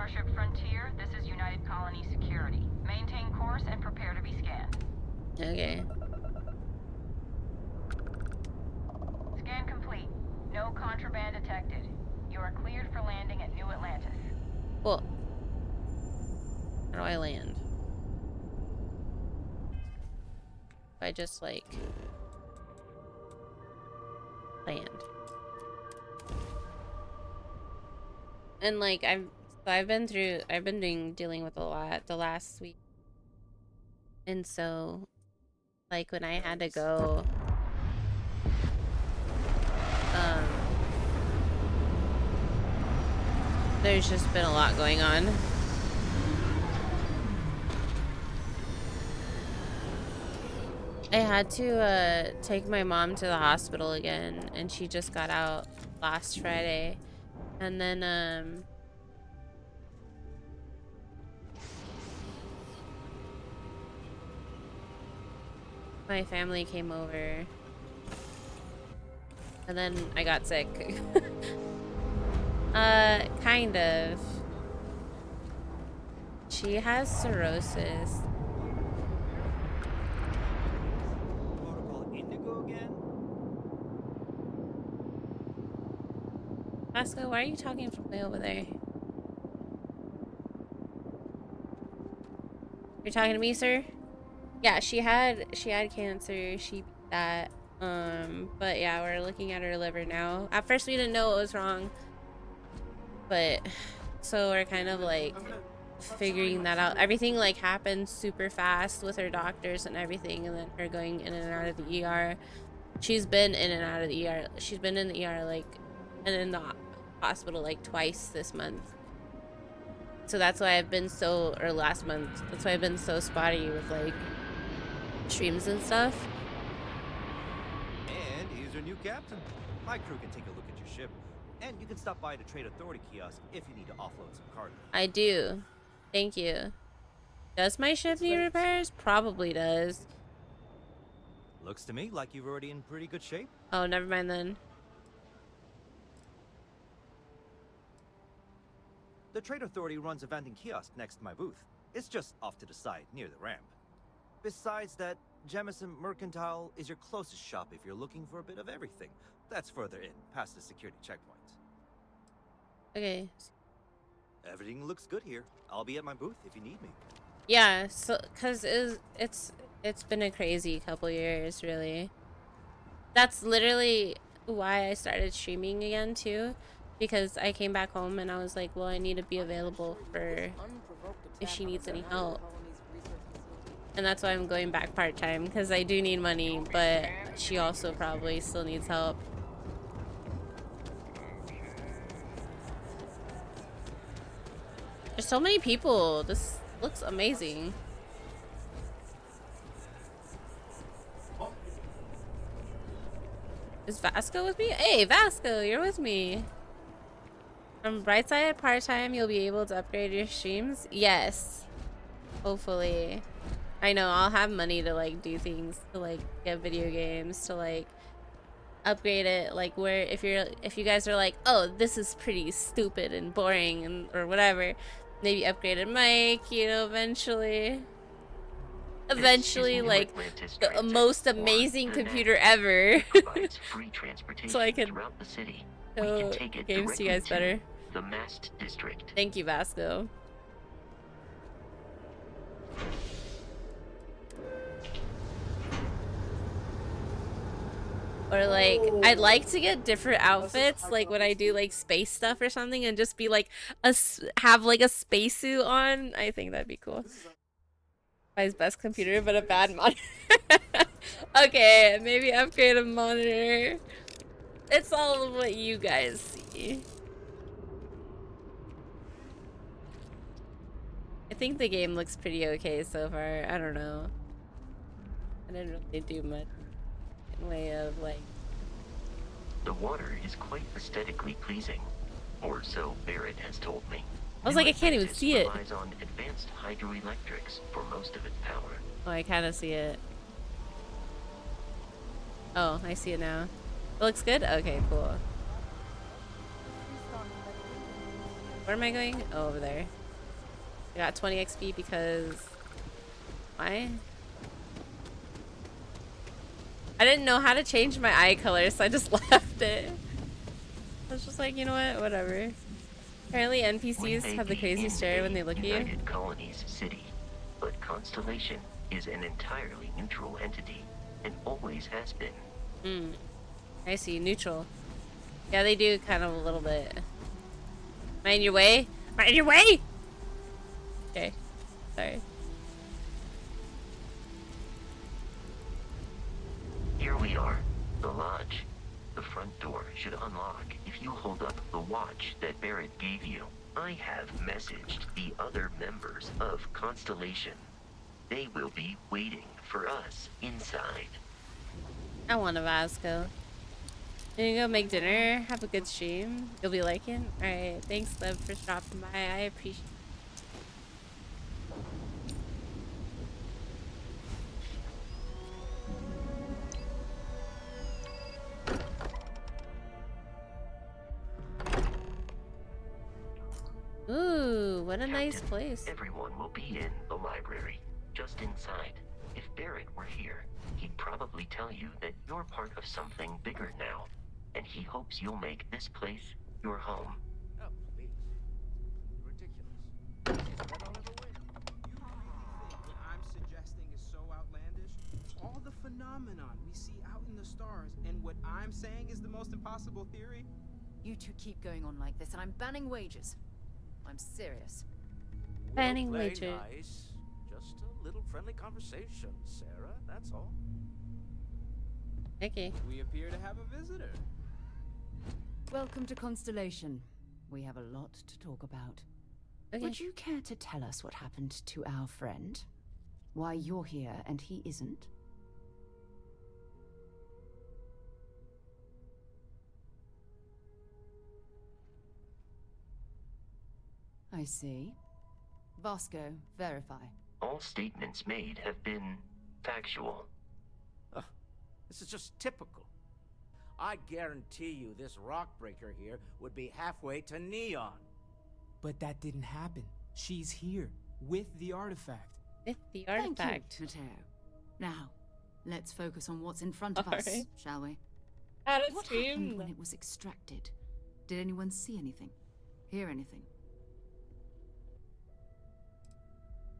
Starship Frontier, this is United Colony Security. Maintain course and prepare to be scanned. Okay. Scan complete. No contraband detected. You are cleared for landing at New Atlantis. Cool. How do I land? I just like land. And like I've been dealing with a lot the last week. And so like when I had to go there's just been a lot going on. I had to take my mom to the hospital again, and she just got out last Friday. And then my family came over. And then I got sick. Kind of. She has cirrhosis. Vasco, why are you talking from way over there? You're talking to me, sir? Yeah, she had cancer. She beat that. But yeah, we're looking at her liver now. At first we didn't know what was wrong. But so we're kind of like figuring that out. Everything like happened super fast with her doctors and everything, and then her going in and out of the ER. She's been in and out of the ER. She's been in the ER like and in the hospital like twice this month. So that's why I've been so, or last month, that's why I've been so spotty with like streams and stuff. And here's your new captain. My crew can take a look at your ship, and you can stop by the Trade Authority kiosk if you need to offload some cargo. I do. Thank you. Does my ship need repairs? Probably does. Looks to me like you're already in pretty good shape. Oh, never mind then. The Trade Authority runs a vending kiosk next to my booth. It's just off to the side, near the ramp. Besides that, Jemison Mercantile is your closest shop if you're looking for a bit of everything. That's further in, past the security checkpoint. Okay. Everything looks good here. I'll be at my booth if you need me. Yeah, so cause it's been a crazy couple years, really. That's literally why I started streaming again too, because I came back home and I was like, well, I need to be available for if she needs any help. And that's why I'm going back part-time, because I do need money, but she also probably still needs help. There's so many people. This looks amazing. Is Vasco with me? Hey, Vasco, you're with me. From Brightside part-time, you'll be able to upgrade your streams? Yes. Hopefully. I know, I'll have money to like do things, to like get video games, to like upgrade it, like where if you guys are like, oh, this is pretty stupid and boring and or whatever, maybe upgrade a mic, you know, eventually like the most amazing computer ever. So I can show games to you guys better. The Mast District. Thank you, Vasco. Or like, I'd like to get different outfits, like when I do like space stuff or something, and just be like have like a spacesuit on. I think that'd be cool. My best computer, but a bad monitor. Okay, maybe upgrade a monitor. It's all of what you guys see. I think the game looks pretty okay so far. I don't know. I didn't really do much in way of like. The water is quite aesthetically pleasing, or so Barrett has told me. I was like, I can't even see it. Relies on advanced hydroelectrics for most of its power. Oh, I kind of see it. Oh, I see it now. It looks good? Okay, cool. Where am I going? Oh, over there. I got 20 XP because... Why? I didn't know how to change my eye color, so I just left it. I was just like, you know what? Whatever. Apparently We NPCs may have the be crazy in stare a when they look at you. United Colonies city, but Constellation is an entirely neutral entity and always has been. Hmm. I see. Neutral. Yeah, they do kind of a little bit. Am I in your way? Am I in your way? Okay. Sorry. Here we are, the lodge. The front door should unlock if you hold up the watch that Barrett gave you. I have messaged the other members of Constellation. They will be waiting for us inside. I want a Vasco. Then you go make dinner. Have a good stream. You'll be liking. Alright. Thanks, Liv, for stopping by. I appreciate it. Ooh, what a nice Captain, place. everyone will be in the library, just inside. If Barrett were here, he'd probably tell you that you're part of something bigger now, and he hopes you'll make this place your home. Oh, please. Ridiculous. Is that all ever win? You really think what I'm suggesting is so outlandish? All the phenomenon we see out in the stars, and what I'm saying is the most impossible theory? You two keep going on like this, and I'm banning wagers. I'm serious. Banning We'll play wager. nice. Just a little friendly conversation, Sarah. That's all. Okay. We appear to have a visitor. Welcome to Constellation. We have a lot to talk about. Okay. Would you care to tell us what happened to our friend? Why you're here and he isn't? I see. Vasco, verify. All statements made have been factual. This is just typical. I guarantee you this rock breaker here would be halfway to Neon. But that didn't happen. She's here, with the artifact. With the Thank artifact. you, Mateo. Now, let's focus on what's in front of us, Alright. shall we? How to What stream? happened when it was extracted? Did anyone see anything? Hear anything?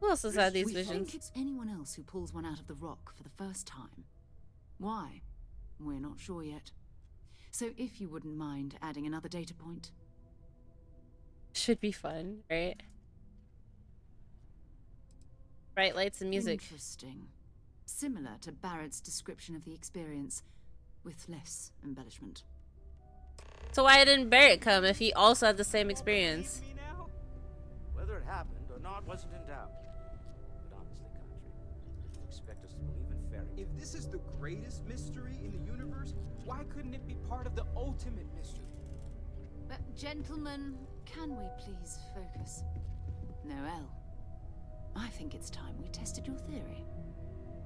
Who else has had these We visions? think it's anyone else who pulls one out of the rock for the first time. Why? We're not sure yet. So if you wouldn't mind adding another data point. Should be fun, right? Bright lights and music. Interesting. Similar to Barrett's description of the experience, with less embellishment. So why didn't Barrett come if he also had the same experience? Believe me now? Whether it happened or not wasn't in doubt. But honestly, Country, did you expect us to believe in fairy tales? If this is the greatest mystery in the universe, why couldn't it be part of the ultimate mystery? Gentlemen, can we please focus? Noel, I think it's time we tested your theory.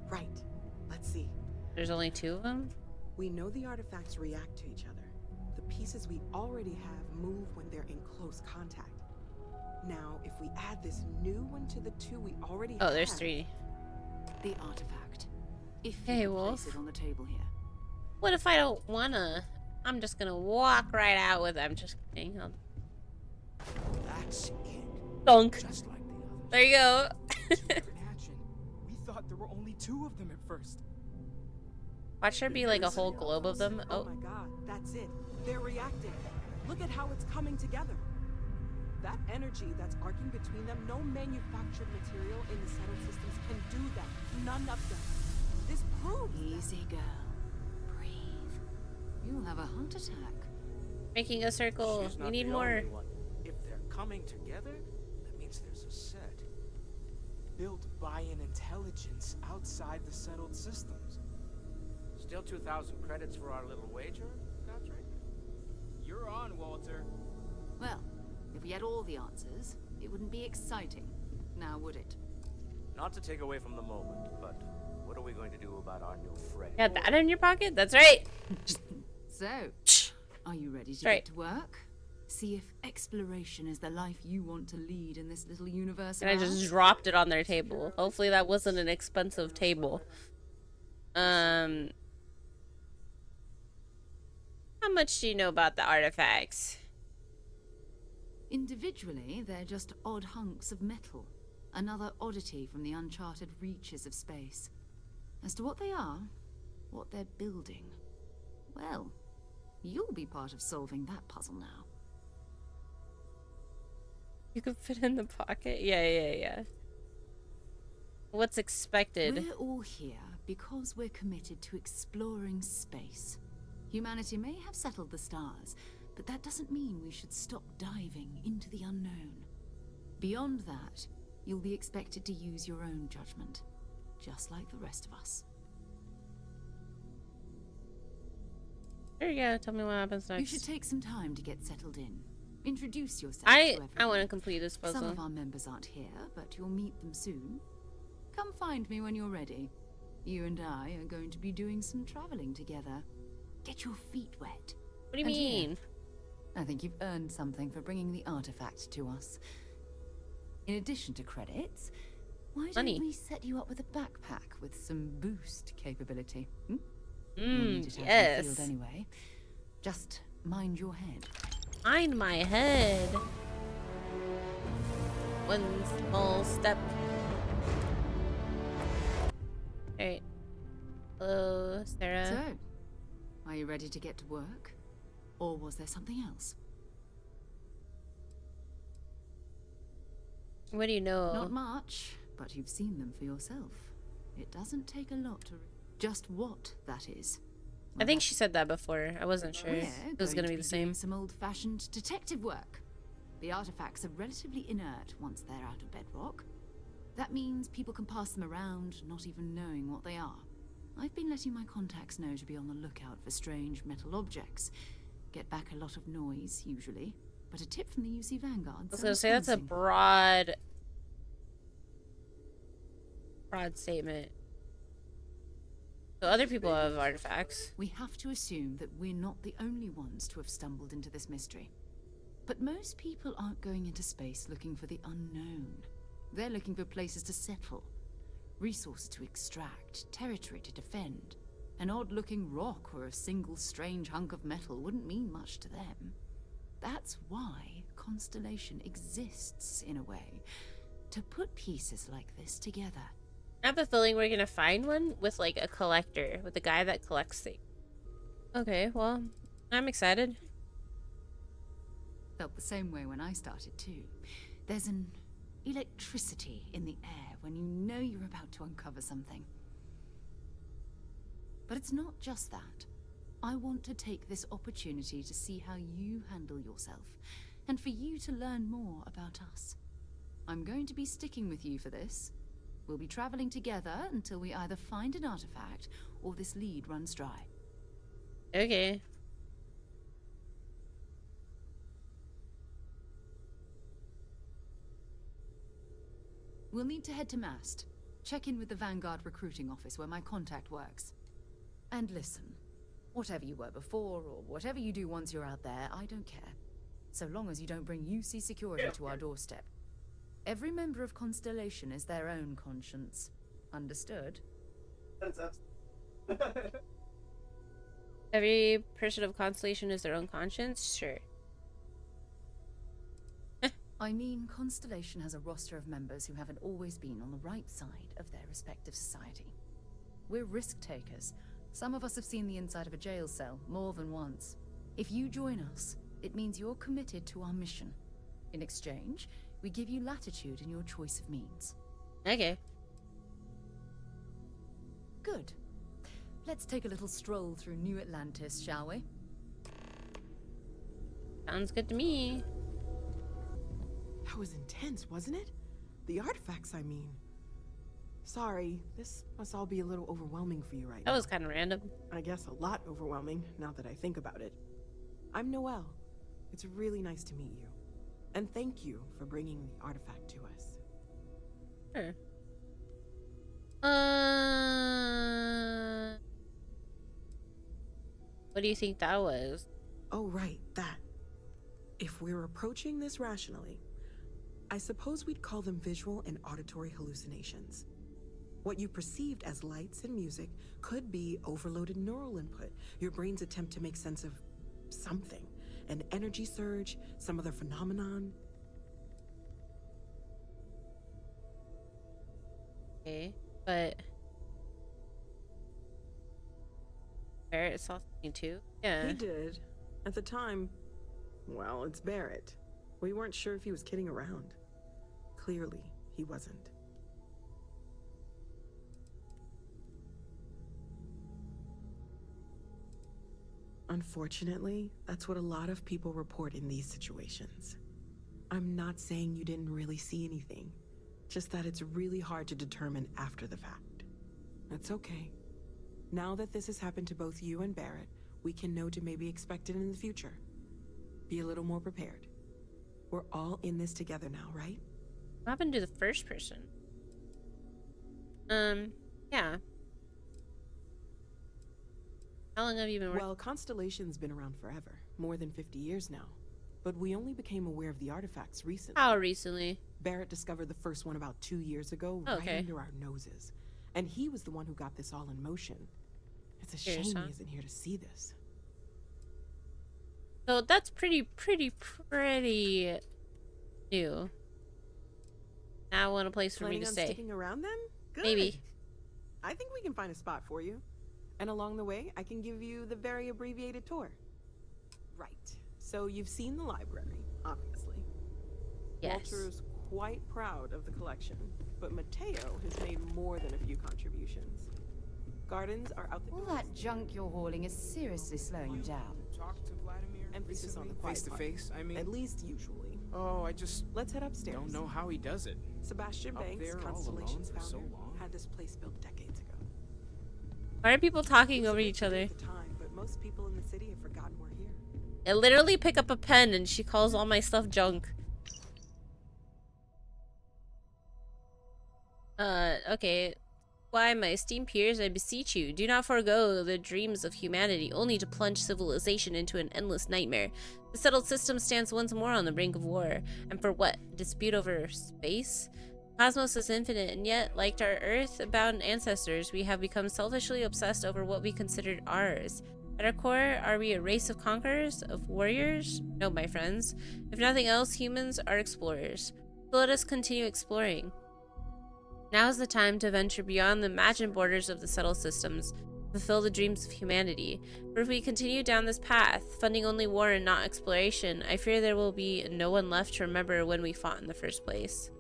Right. Let's see. There's only two of them? We know the artifacts react to each other. The pieces we already have move when they're in close contact. Now, if we add this new one to the two we already have... Oh, there's three. The artifact. If Hey, you could Wolf. place it on the table here. What if I don't wanna? I'm just gonna walk right out with them. Just kidding. That's it. Dunk. Just like the others. There you go. Imagine. We thought there were only two of them at first. Watch there be like a whole globe of them. Oh Oh, my god, that's it. They're reacting. Look at how it's coming together. That energy that's arcing between them, no manufactured material in the settled systems can do that. None of them. This proves that. Easy, girl. Breathe. You'll have a heart attack. making a circle. She's We not need the more. only one. If they're coming together, that means there's a set. Built by an intelligence outside the settled systems. Still 2,000 credits for our little wager, Country? You're on, Walter. Well, if we had all the answers, it wouldn't be exciting. Now, would it? Not to take away from the moment, but what are we going to do about our new friend? Got that in your pocket? That's right. So, are you ready to Right. get to work? See if exploration is the life you want to lead in this little universe. And I just dropped it on their table. Hopefully that wasn't an expensive table. How much do you know about the artifacts? Individually, they're just odd hunks of metal. Another oddity from the uncharted reaches of space. As to what they are, what they're building, well, you'll be part of solving that puzzle now. You could fit in the pocket? Yeah. What's expected? We're all here because we're committed to exploring space. Humanity may have settled the stars, but that doesn't mean we should stop diving into the unknown. Beyond that, you'll be expected to use your own judgment, just like the rest of us. There you go. Tell me what happens next. You should take some time to get settled in. Introduce yourself to I everyone. want to complete this puzzle. Some of our members aren't here, but you'll meet them soon. Come find me when you're ready. You and I are going to be doing some traveling together. Get your feet wet. What do you And here, mean? I think you've earned something for bringing the artifact to us. In addition to credits, why Money. don't we set you up with a backpack with some boost capability? You'll need it out in the Yes. field anyway. Just mind your head. Mind my head. One small step. Alright. Hello, Sarah. So, are you ready to get to work? Or was there something else? What do you know? Not much, but you've seen them for yourself. It doesn't take a lot to... Just what that is. I think she said that before. I wasn't sure We're it was gonna be the same. doing some old-fashioned detective work. The artifacts are relatively inert once they're out of bedrock. That means people can pass them around, not even knowing what they are. I've been letting my contacts know to be on the lookout for strange metal objects. Get back a lot of noise, usually. But a tip from the UC Vanguard. I was gonna say that's a broad statement. So other people have artifacts. We have to assume that we're not the only ones to have stumbled into this mystery. But most people aren't going into space looking for the unknown. They're looking for places to settle, resources to extract, territory to defend. An odd-looking rock or a single strange hunk of metal wouldn't mean much to them. That's why Constellation exists, in a way, to put pieces like this together. I have a feeling we're gonna find one with like a collector, with a guy that collects things. Okay, well, I'm excited. Felt the same way when I started too. There's an electricity in the air when you know you're about to uncover something. But it's not just that. I want to take this opportunity to see how you handle yourself, and for you to learn more about us. I'm going to be sticking with you for this. We'll be traveling together until we either find an artifact or this lead runs dry. Okay. We'll need to head to Mast. Check in with the Vanguard recruiting office where my contact works. And listen, whatever you were before or whatever you do once you're out there, I don't care. So long as you don't bring UC security to our doorstep. Every member of Constellation is their own conscience. Understood? Every person of Constellation is their own conscience? Sure. I mean, Constellation has a roster of members who haven't always been on the right side of their respective society. We're risk takers. Some of us have seen the inside of a jail cell more than once. If you join us, it means you're committed to our mission. In exchange, we give you latitude in your choice of means. Okay. Good. Let's take a little stroll through New Atlantis, shall we? Sounds good to me. That was intense, wasn't it? The artifacts, I mean. Sorry, this must all be a little overwhelming for you right now. That was kind of random. I guess a lot overwhelming, now that I think about it. I'm Noelle. It's really nice to meet you. And thank you for bringing the artifact to us. Sure. What do you think that was? Oh, right, that. If we're approaching this rationally, I suppose we'd call them visual and auditory hallucinations. What you perceived as lights and music could be overloaded neural input, your brain's attempt to make sense of something, an energy surge, some other phenomenon. Okay, but Barrett saw something too. Yeah. He did. At the time, well, it's Barrett. We weren't sure if he was kidding around. Clearly, he wasn't. Unfortunately, that's what a lot of people report in these situations. I'm not saying you didn't really see anything, just that it's really hard to determine after the fact. That's okay. Now that this has happened to both you and Barrett, we can know to maybe expect it in the future. Be a little more prepared. We're all in this together now, right? What happened to the first person? Yeah. How long have you been working? Well, Constellation's been around forever, more than 50 years now. But we only became aware of the artifacts recently. How recently? Barrett discovered the first one about 2 years ago, Oh, right okay. under our noses. And he was the one who got this all in motion. It's a Curious, shame huh? he isn't here to see this. So that's pretty new. Now I want a place for me Planning to on stay. sticking around then? Good. Maybe. I think we can find a spot for you. And along the way, I can give you the very abbreviated tour. Right. So you've seen the library, obviously. Yes. Walter's quite proud of the collection, but Mateo has made more than a few contributions. Gardens are out the All door. that junk you're hauling is seriously slowing you down. Talk to Vladimir Emphasis on the recently? quiet Face to part. face, I mean. At least usually. Oh, I just Let's head upstairs. don't know how he does it. Sebastian Up Banks, there all Constellation's alone for so founder, long. had this place built decades ago. Why are people talking It was a over big each deal other? at the time, but most people in the city have forgotten we're here. I literally pick up a pen and she calls all my stuff junk. Okay. Why, my esteemed peers, I beseech you, do not forego the dreams of humanity, only to plunge civilization into an endless nightmare. The settled system stands once more on the brink of war. And for what? Dispute over space? Cosmos is infinite, and yet, like our earth-bound ancestors, we have become selfishly obsessed over what we considered ours. At our core, are we a race of conquerors? Of warriors? No, my friends. If nothing else, humans are explorers. So let us continue exploring. Now is the time to venture beyond the imagined borders of the settled systems, fulfill the dreams of humanity. For if we continue down this path, funding only war and not exploration, I fear there will be no one left to remember when we fought in the first place.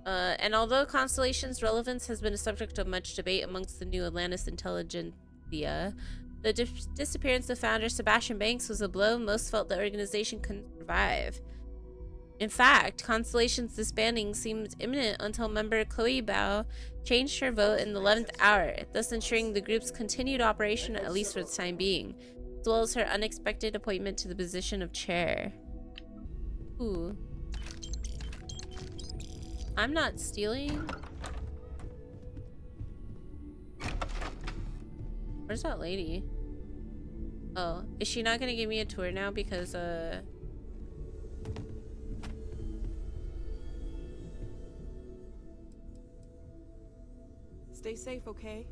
And although Constellation's relevance has been a subject of much debate amongst the new Atlantis intelligentsia, the disappearance of founder Sebastian Banks was a blow most felt the organization couldn't survive. In fact, Constellation's disbanding seemed imminent until member Chloe Bao changed her vote in the 11th hour, thus ensuring the group's continued operation at least for the time being, as well as her unexpected appointment to the position of chair. Ooh. I'm not stealing. Where's that lady? Oh, is she not gonna give me a tour now because, Stay safe, okay?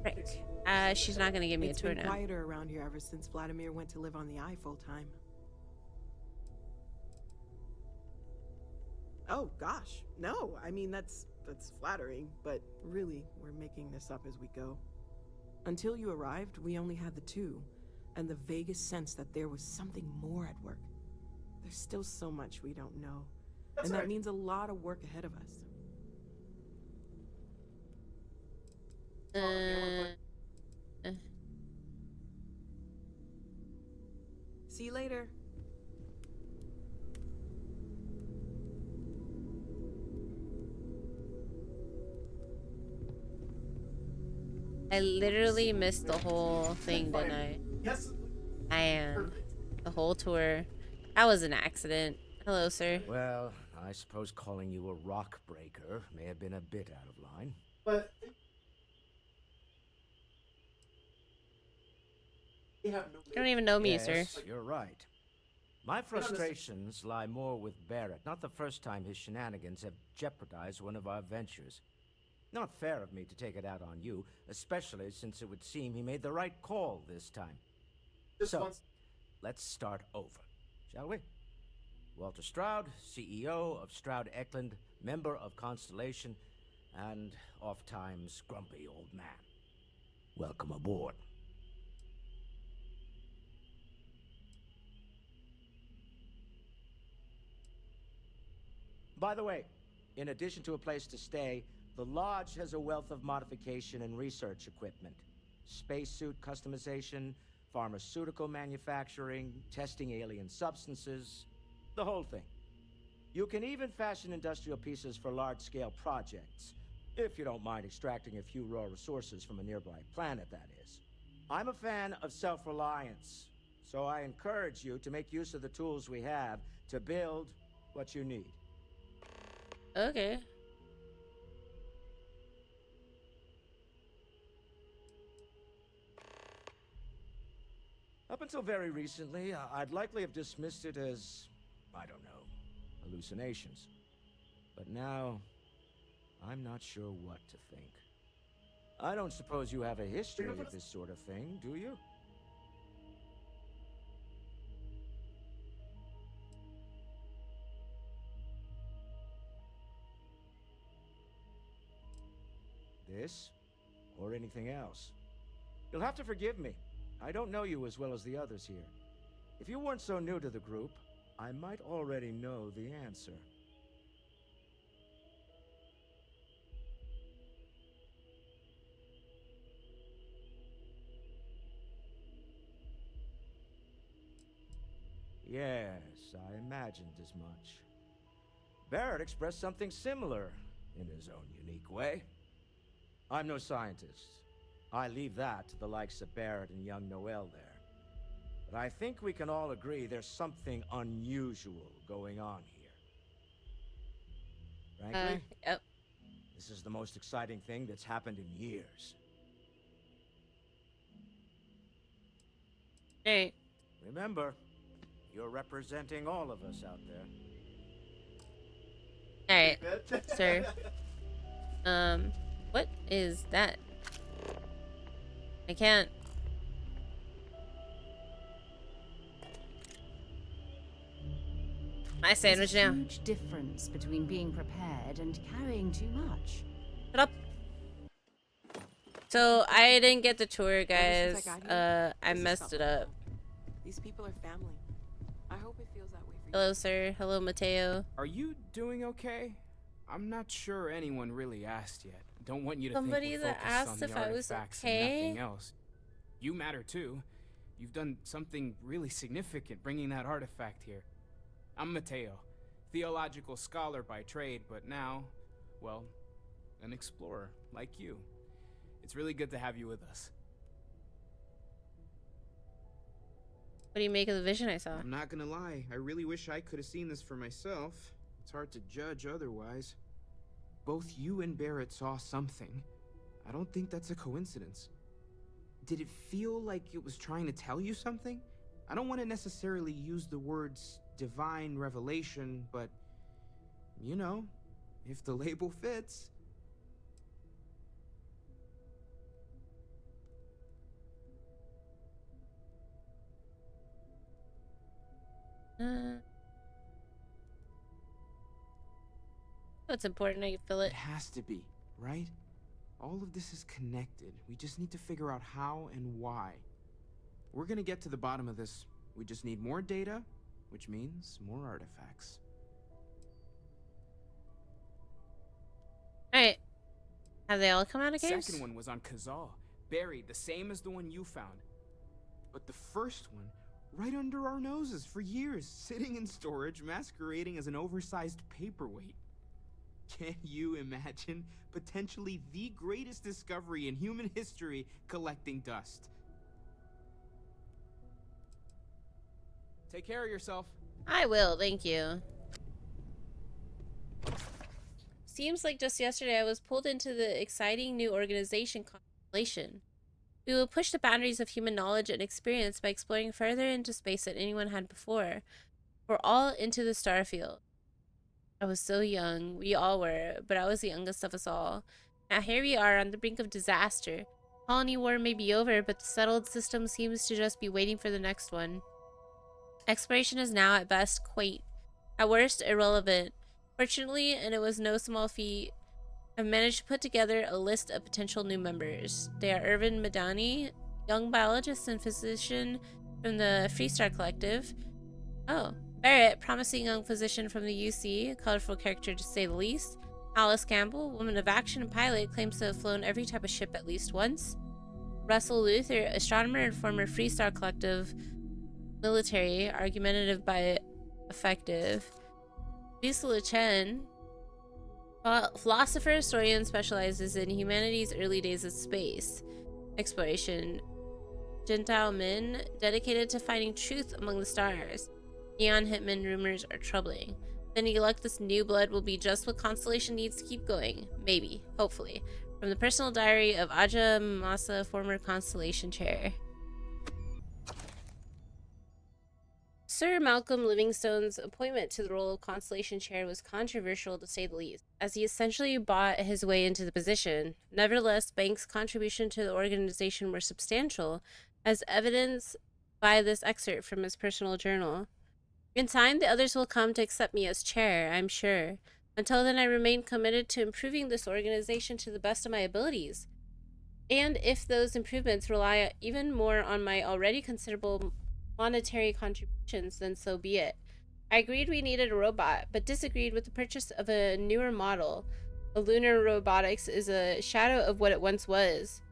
right. She's not gonna give me It's a tour been now. quieter around here ever since Vladimir went to live on the Eye full time. Oh gosh, no. I mean that's flattering, but really we're making this up as we go. Until you arrived, we only had the two, and the vaguest sense that there was something more at work. There's still so much we don't know, and that means a lot of work ahead of us. See you later. I literally missed the whole thing, didn't I? Yes. I am. The whole tour. That was an accident. Hello, sir. Well, I suppose calling you a rock breaker may have been a bit out of line. But You don't even know me, sir. Yes, you're right. My frustrations lie more with Barrett. Not the first time his shenanigans have jeopardized one of our ventures. Not fair of me to take it out on you, especially since it would seem he made the right call this time. So, let's start over, shall we? Walter Stroud, CEO of Stroud Eklund, member of Constellation, and oft-times grumpy old man. Welcome aboard. By the way, in addition to a place to stay, the Lodge has a wealth of modification and research equipment. Spacesuit customization, pharmaceutical manufacturing, testing alien substances, the whole thing. You can even fashion industrial pieces for large-scale projects, if you don't mind extracting a few raw resources from a nearby planet, that is. I'm a fan of self-reliance, so I encourage you to make use of the tools we have to build what you need. Okay. Up until very recently, I'd likely have dismissed it as, I don't know, hallucinations. But now, I'm not sure what to think. I don't suppose you have a history of this sort of thing, do you? This, or anything else? You'll have to forgive me. I don't know you as well as the others here. If you weren't so new to the group, I might already know the answer. Yes, I imagined as much. Barrett expressed something similar, in his own unique way. I'm no scientist. I leave that to the likes of Barrett and young Noel there. But I think we can all agree there's something unusual going on here. Frankly, Yep. this is the most exciting thing that's happened in years. Alright. Remember, you're representing all of us out there. Alright, sir. What is that? I can't. My sandwich There's a now. huge difference between being prepared and carrying too much. Shut up. So I didn't get the tour, Ever guys. since I got here, I this has messed felt it like up. home. These people are family. I hope it feels that way for you. Hello, sir. Hello, Mateo. Are you doing okay? I'm not sure anyone really asked yet. Don't want you to Somebody think we're that focused asked on the if I was artifacts okay? and nothing else. You matter too. You've done something really significant bringing that artifact here. I'm Mateo, theological scholar by trade, but now, well, an explorer like you. It's really good to have you with us. What do you make of the vision I saw? I'm not gonna lie, I really wish I could have seen this for myself. It's hard to judge otherwise. Both you and Barrett saw something. I don't think that's a coincidence. Did it feel like it was trying to tell you something? I don't want to necessarily use the words divine revelation, but you know, if the label fits. It's important I can feel It it. has to be, right? All of this is connected. We just need to figure out how and why. We're gonna get to the bottom of this. We just need more data, which means more artifacts. Alright. Have they all come out of The caves? second one was on Kazal, buried the same as the one you found. But the first one, right under our noses for years, sitting in storage, masquerading as an oversized paperweight. Can you imagine potentially the greatest discovery in human history collecting dust? Take care of yourself. I will, thank you. Seems like just yesterday I was pulled into the exciting new organization Constellation. We will push the boundaries of human knowledge and experience by exploring further into space than anyone had before. We're all into the Starfield. I was so young. We all were, but I was the youngest of us all. Now here we are on the brink of disaster. Colony war may be over, but the settled system seems to just be waiting for the next one. Exploration is now at best quaint, at worst irrelevant. Fortunately, and it was no small feat, I've managed to put together a list of potential new members. They are Irvin Madani, young biologist and physician from the Freestar Collective. Oh, Barrett, promising young physician from the UC, a colorful character to say the least. Alice Campbell, woman of action and pilot, claims to have flown every type of ship at least once. Russell Luther, astronomer and former Freestar Collective military, argumentative by effective. Lisa Chen, philosopher, historian, specializes in humanity's early days of space exploration. Gentile Min, dedicated to finding truth among the stars. Neon Hitman rumors are troubling. With any luck, this new blood will be just what Constellation needs to keep going. Maybe. Hopefully. From the personal diary of Aja Masa, former Constellation chair. Sir Malcolm Livingstone's appointment to the role of Constellation Chair was controversial to say the least, as he essentially bought his way into the position. Nevertheless, Banks' contribution to the organization were substantial, as evidenced by this excerpt from his personal journal. In time, the others will come to accept me as chair, I'm sure. Until then, I remain committed to improving this organization to the best of my abilities. And if those improvements rely even more on my already considerable monetary contributions, then so be it. I agreed we needed a robot, but disagreed with the purchase of a newer model. The lunar robotics is a shadow of what it once was.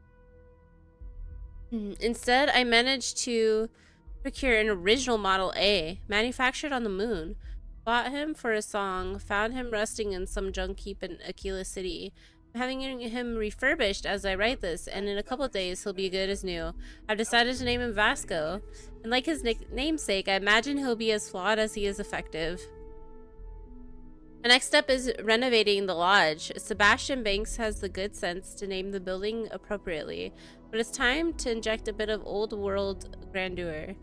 Instead, I managed to procure an original Model A, manufactured on the moon. Bought him for a song, found him resting in some junk heap in Aquila City. I'm having him refurbished as I write this, and in a couple of days he'll be good as new. I've decided to name him Vasco, and like his namesake, I imagine he'll be as flawed as he is effective. The next step is renovating the lodge. Sebastian Banks has the good sense to name the building appropriately, but it's time to inject a bit of old world grandeur.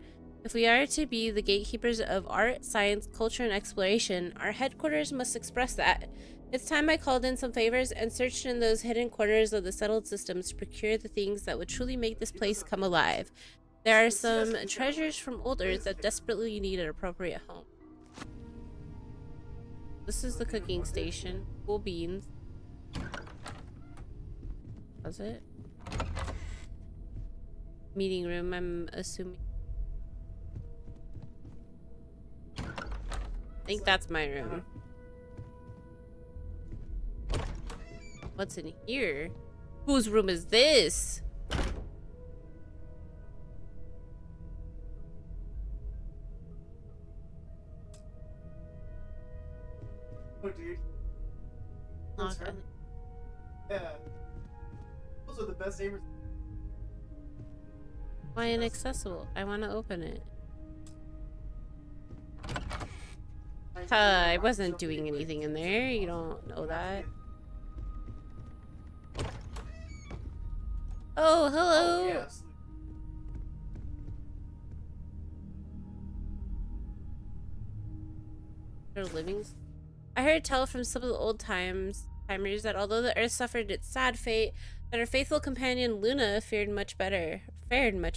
If we are to be the gatekeepers of art, science, culture, and exploration, our headquarters must express that. It's time I called in some favors and searched in those hidden corners of the settled systems to procure the things that would truly make this place come alive. There are some treasures from old Earth that desperately need an appropriate home. This is the cooking station. Cool beans. Was it? Meeting room, I'm assuming. I think that's my room. What's in here? Whose room is this? Oh, dude. Okay. Yeah. Those are the best neighbors. Why inaccessible? I want to open it. I wasn't doing anything in there. You don't know that. Oh, hello. Oh, yeah, absolutely. Their livings. I heard tell from some of the old timers that although the Earth suffered its sad fate, that her faithful companion Luna fared much better. Apparently,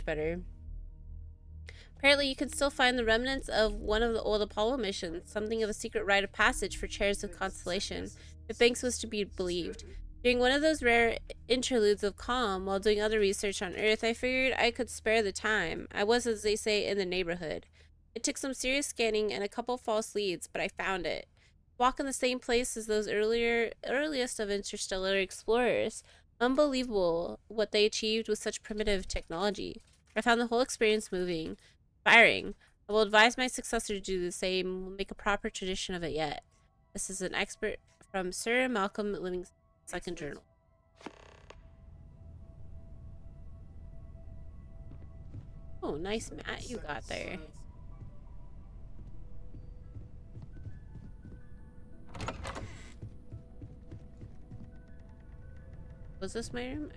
you can still find the remnants of one of the old Apollo missions, something of a secret rite of passage for chairs of Constellation, if Banks was to be believed. During one of those rare interludes of calm, while doing other research on Earth, I figured I could spare the time. I was, as they say, in the neighborhood. It took some serious scanning and a couple false leads, but I found it. Walk in the same place as those earliest of interstellar explorers. Unbelievable what they achieved with such primitive technology. I found the whole experience moving. Inspiring. I will advise my successor to do the same. We'll make a proper tradition of it yet. This is an expert from Sir Malcolm Livingstone's second journal. Oh, nice mat you got there. Was this my room?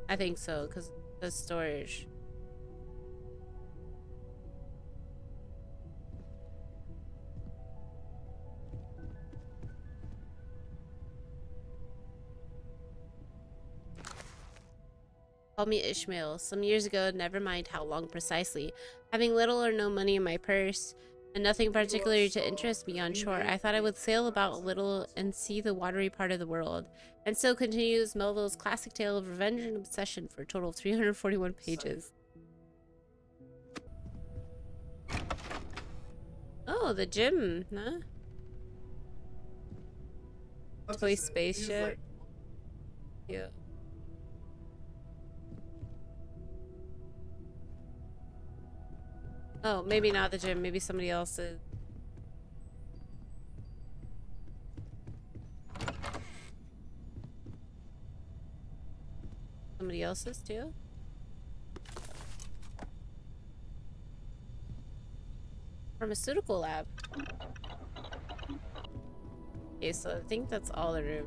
I think so, because the storage. Call me Ishmael. Some years ago, never mind how long precisely, having little or no money in my purse, and nothing particularly to interest me on shore, I thought I would sail about a little and see the watery part of the world. And so continues Melville's classic tale of revenge and obsession for a total of 341 pages. Oh, the gym, huh? Toy spaceship. Yeah. Oh, maybe not the gym, maybe somebody else's. Somebody else's too? Pharmaceutical lab. Okay, so I think that's all the room.